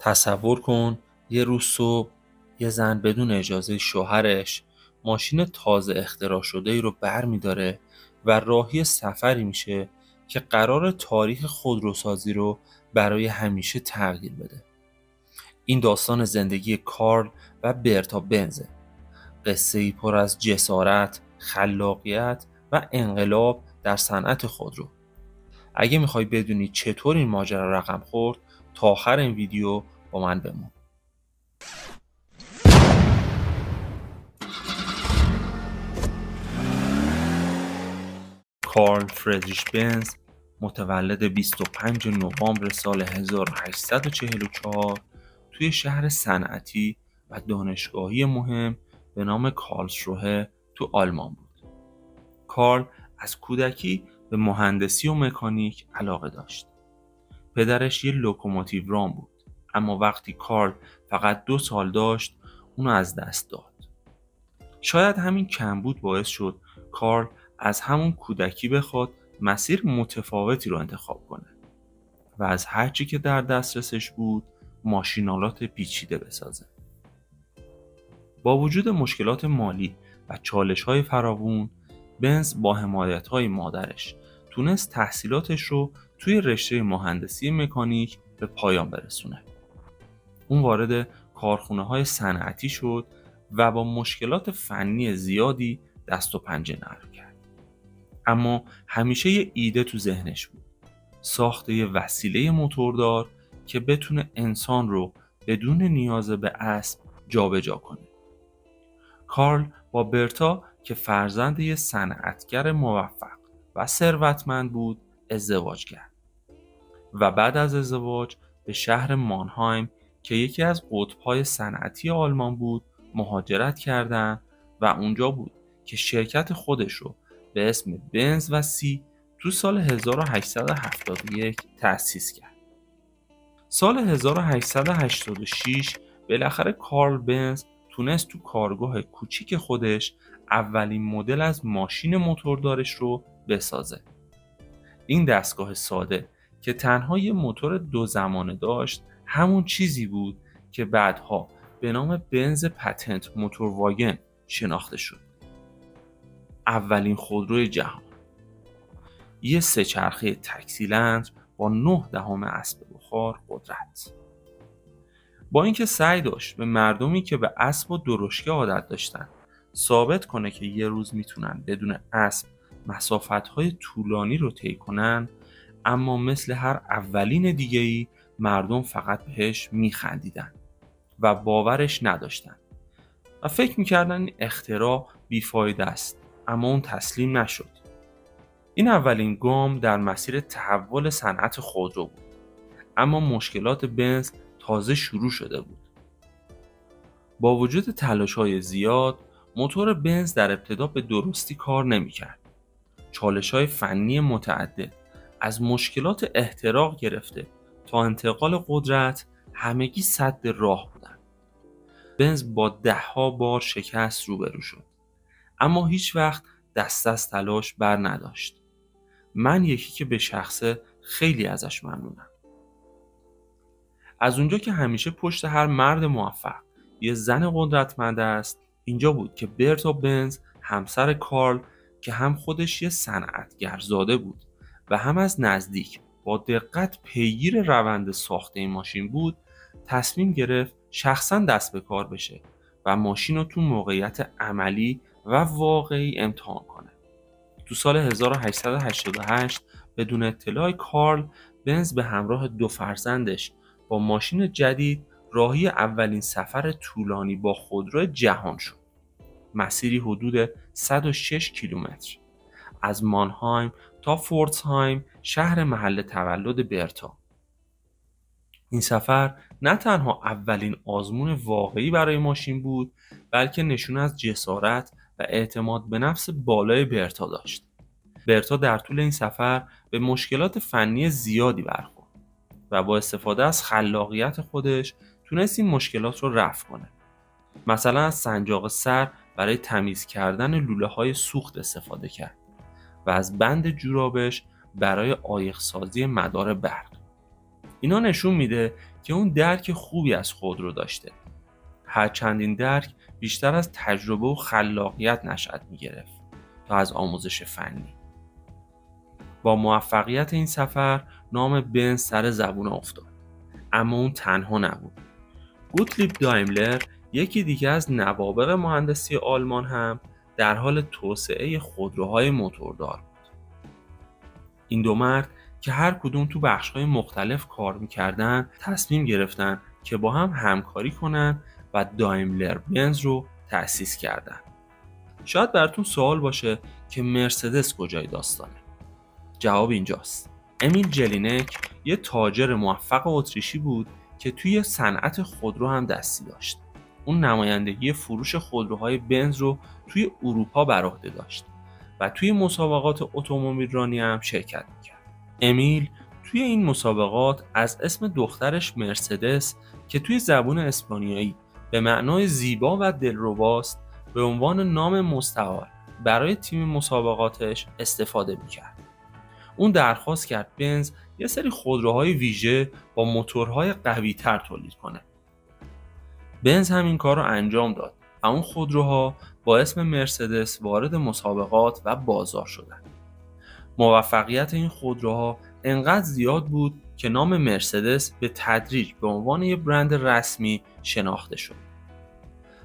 تصور کن یه روز صبح یه زن بدون اجازه شوهرش ماشین تازه اختراع شده ای رو بر می داره و راهی سفری میشه که قرار تاریخ خودروسازی رو برای همیشه تغییر بده. این داستان زندگی کارل و برتا بنزه، قصه ای پر از جسارت، خلاقیت و انقلاب در صنعت خودرو. اگه میخوای بدونی چطور این ماجرا رقم خورد، تا آخر این ویدیو با من بمون. کارل فردریش بنز متولد 25 نوامبر سال 1844 توی شهر صنعتی و دانشگاهی مهم به نام کارلسروه تو آلمان بود. کارل از کودکی به مهندسی و مکانیک علاقه داشت. پدرش یه لوکوموتیو ران بود، اما وقتی کارل فقط 2 سال داشت اونو از دست داد. شاید همین کمبود باعث شد کارل از همون کودکی بخواد مسیر متفاوتی رو انتخاب کنه و از هرچی که در دسترسش بود ماشینالات پیچیده بسازه. با وجود مشکلات مالی و چالش‌های فراوون، بنز با حمایت‌های مادرش تونست تحصیلاتش رو توی رشته مهندسی مکانیک به پایان برسونه. اون وارد کارخونه‌های صنعتی شد و با مشکلات فنی زیادی دست و پنجه نرم کرد. اما همیشه یه ایده تو ذهنش بود: ساخت یه وسیله موتوردار که بتونه انسان رو بدون نیاز به اسب جابجا کنه. کارل با برتا که فرزند یه صنعتگر موفق و ثروتمند بود ازدواج کرد و بعد از ازدواج به شهر مانهایم که یکی از قطب‌های صنعتی آلمان بود مهاجرت کردند و اونجا بود که شرکت خودش رو به اسم بنز و سی تو سال 1871 تأسیس کرد. سال 1886 بالاخره کارل بنز تونست تو کارگاه کوچیک خودش اولین مدل از ماشین موتوردارش رو بسازه. این دستگاه ساده که تنها یه موتور 2 زمانه داشت همون چیزی بود که بعدها به نام بنز پتنت موتور واگن شناخته شد. اولین خودروی جهان، یه 3 چرخه تک سیلندر با 9 اسب بخار قدرت. با اینکه سعی داشت به مردمی که به اسب و درشکه عادت داشتن ثابت کنه که یه روز میتونن بدون اسب مسافت‌های طولانی رو طی کنن، اما مثل هر اولین دیگه‌ای مردم فقط بهش میخندیدن و باورش نداشتن و فکر میکردن این اختراع بیفایده است، اما اون تسلیم نشد. این اولین گام در مسیر تحول صنعت خودرو بود، اما مشکلات بنز تازه شروع شده بود. با وجود تلاش‌های زیاد، موتور بنز در ابتدا به درستی کار نمی‌کرد. چالش‌های فنی متعدد از مشکلات احتراق گرفته تا انتقال قدرت همگی سد راه بودند. بنز با 10 بار شکست روبرو شد، اما هیچ وقت دست از تلاش بر نداشت. من یکی که به شخصه خیلی ازش ممنونم. از اونجا که همیشه پشت هر مرد موفق یه زن قدرتمند است، اینجا بود که برتا بنز، همسر کارل که هم خودش یه صنعتگرزاده بود و هم از نزدیک با دقت پیگیر روند ساخت این ماشین بود، تصمیم گرفت شخصا دست به کار بشه و ماشین رو تو موقعیت عملی و واقعی امتحان کنه. تو سال 1888 بدون اطلاع کارل، بنز به همراه 2 فرزندش با ماشین جدید راهی اولین سفر طولانی با خودرو جهان شد. مسیری حدود 106 کیلومتر از مانهایم تا فورتسهایم، شهر محل تولد برتا. این سفر نه تنها اولین آزمون واقعی برای ماشین بود، بلکه نشون از جسارت و اعتماد به نفس بالای برتا داشت. برتا در طول این سفر به مشکلات فنی زیادی برخورد و با استفاده از خلاقیت خودش تونست این مشکلات رو رفع کنه. مثلا از سنجاق سر برای تمیز کردن لوله‌های سوخت استفاده کرد و از بند جورابش برای عایق‌سازی مدار برق. اینا نشون میده که اون درک خوبی از خودرو داشته، هرچند این درک بیشتر از تجربه و خلاقیت نشأت می‌گرفت تا از آموزش فنی. با موفقیت این سفر نام بنز سر زبون افتاد، اما اون تنها نبود. گوتلیب دایملر، یکی دیگه از نوابغ مهندسی آلمان، هم در حال توسعه خودروهای موتوردار بود. این دو مرد که هر کدوم تو بخش‌های مختلف کار می‌کردن، تصمیم گرفتن که با هم همکاری کنن و دایملر بنز رو تأسیس کردن. شاید براتون سوال باشه که مرسدس کجای داستانه؟ جواب اینجاست. امیل جلینک یه تاجر موفق اتریشی بود که توی صنعت خودرو هم دستی داشت. اون نمایندگی فروش خودروهای بنز رو توی اروپا بر عهده داشت و توی مسابقات اتومبیلرانی هم شرکت می‌کرد. امیل توی این مسابقات از اسم دخترش مرسدس که توی زبان اسپانیایی به معنای زیبا و دلرباست به عنوان نام مستعار برای تیم مسابقاتش استفاده می‌کرد. اون درخواست کرد بنز یه سری خودروهای ویژه با موتورهای قوی‌تر تولید کنه. بنز هم این کار رو انجام داد و اون خودروها با اسم مرسدس وارد مسابقات و بازار شدند. موفقیت این خودروها انقدر زیاد بود که نام مرسدس به تدریج به عنوان یک برند رسمی شناخته شد.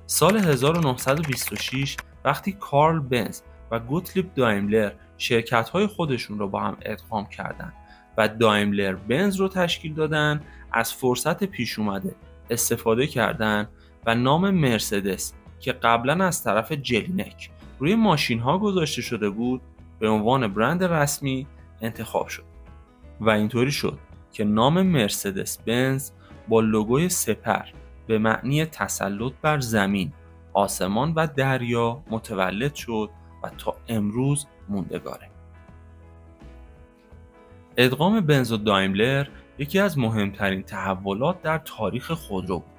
سال 1926 وقتی کارل بنز و گوتلیب دایملر شرکت‌های خودشون رو با هم ادغام کردند و دایملر بنز رو تشکیل دادن، از فرصت پیش اومده استفاده کردن و نام مرسدس که قبلا از طرف جلینک روی ماشین‌ها گذاشته شده بود به عنوان برند رسمی انتخاب شد و اینطوری شد که نام مرسدس بنز با لوگوی سپر به معنی تسلط بر زمین، آسمان و دریا متولد شد و تا امروز موندگاره. ادغام بنز و دایملر یکی از مهمترین تحولات در تاریخ خودرو بود.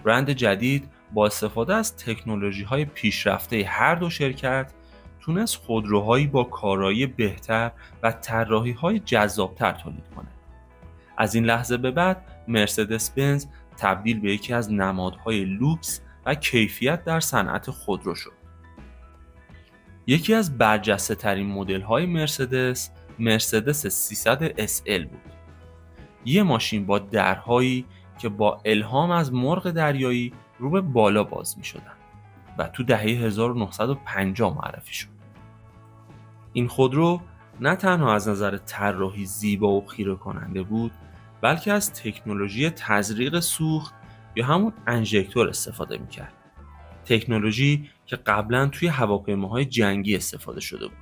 برند جدید با استفاده از تکنولوژی‌های پیشرفته هر دو شرکت تونست خودروهایی با کارایی بهتر و طراحی‌های جذاب‌تر تولید کنه. از این لحظه به بعد مرسدس بنز تبدیل به یکی از نمادهای لوکس و کیفیت در صنعت خودرو شد. یکی از برجسته‌ترین مدل‌های مرسدس، مرسدس 300 SL بود. یه ماشین با درهایی که با الهام از مرغ دریایی رو به بالا باز می‌شدن و تو دهه 1950 معرفی شد. این خودرو نه تنها از نظر طراحی زیبا و خیره کننده بود، بلکه از تکنولوژی تزریق سوخت یا همون انژکتور استفاده می‌کرد. تکنولوژی که قبلا توی هواپیماهای جنگی استفاده شده بود.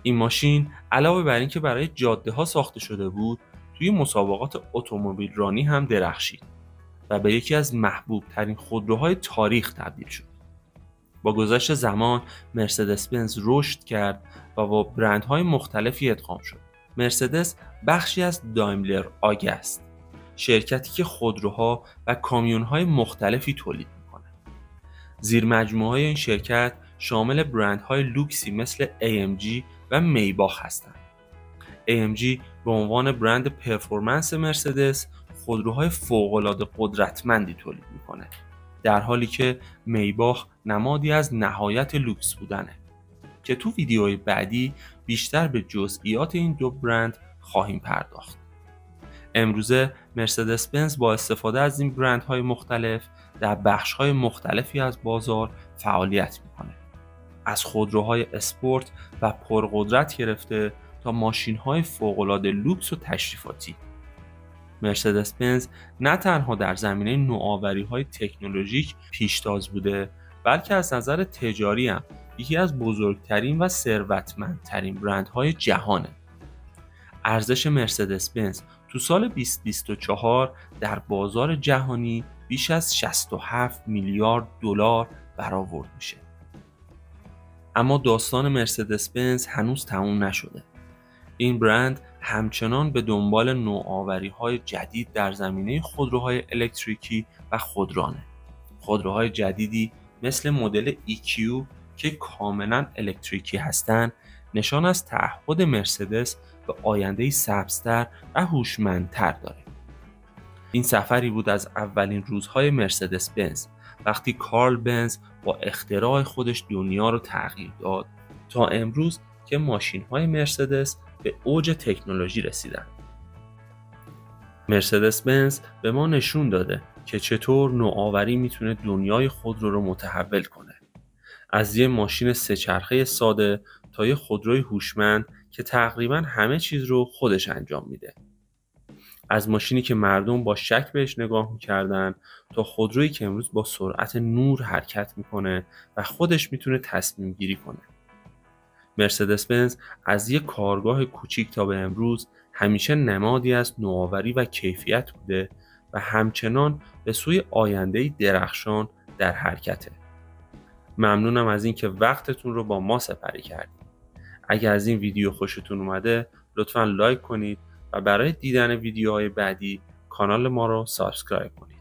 این ماشین علاوه بر اینکه برای جاده‌ها ساخته شده بود، توی مسابقات اتومبیل رانی هم درخشید و به یکی از محبوب ترین خودروهای تاریخ تبدیل شد. با گذشت زمان مرسدس بنز رشد کرد و با برندهای مختلفی ادغام شد. مرسدس بخشی از دایملر آگ است، شرکتی که خودروها و کامیون‌های مختلفی تولید می‌کنه. زیر مجموعه‌های این شرکت شامل برندهای لوکسی مثل AMG و میباخ هستند. AMG به عنوان برند پرفورمنس مرسدس خودروهای فوق‌العاده قدرتمندی تولید می‌کنه، در حالی که میباخ نمادی از نهایت لوکس بودنه که تو ویدیوهای بعدی بیشتر به جزئیات این دو برند خواهیم پرداخت. امروزه مرسدس بنز با استفاده از این برندهای مختلف در بخش‌های مختلفی از بازار فعالیت می‌کنه. از خودروهای اسپورت و پرقدرت گرفته تا ماشین‌های فوق‌العاده لوکس و تشریفاتی. مرسدس بنز نه تنها در زمینه نوآوری‌های تکنولوژیک پیشتاز بوده، بلکه از نظر تجاری هم یکی از بزرگترین و ثروتمندترین برندهای جهانه. ارزش مرسدس بنز تو سال 2024 در بازار جهانی بیش از 67 میلیارد دلار برآورد میشه. اما داستان مرسدس بنز هنوز تموم نشده. این برند همچنان به دنبال نوآوری‌های جدید در زمینه خودروهای الکتریکی و خودرانه. خودروهای جدیدی مثل مدل EQ که کاملا الکتریکی هستند، نشان از تعهد مرسدس به آینده‌ای سبزتر و هوشمندتر داره. این سفری بود از اولین روزهای مرسدس بنز، وقتی کارل بنز با اختراع خودش دنیا رو تغییر داد تا امروز که ماشین‌های مرسدس به اوج تکنولوژی رسیدن. مرسدس بنز به ما نشون داده که چطور نوآوری میتونه دنیای خودرو رو متحول کنه. از یه ماشین سه‌چرخه ساده تا یه خودروی هوشمند که تقریباً همه چیز رو خودش انجام میده. از ماشینی که مردم با شک بهش نگاه میکردن تا خودرویی که امروز با سرعت نور حرکت میکنه و خودش میتونه تصمیم گیری کنه. مرسدس بنز از یک کارگاه کوچیک تا به امروز همیشه نمادی از نوآوری و کیفیت بوده و همچنان به سوی آینده‌ای درخشان در حرکته. ممنونم از اینکه وقتتون رو با ما سپری کردید. اگر از این ویدیو خوشتون اومده لطفاً لایک کنید و برای دیدن ویدیوهای بعدی کانال ما رو سابسکرایب کنید.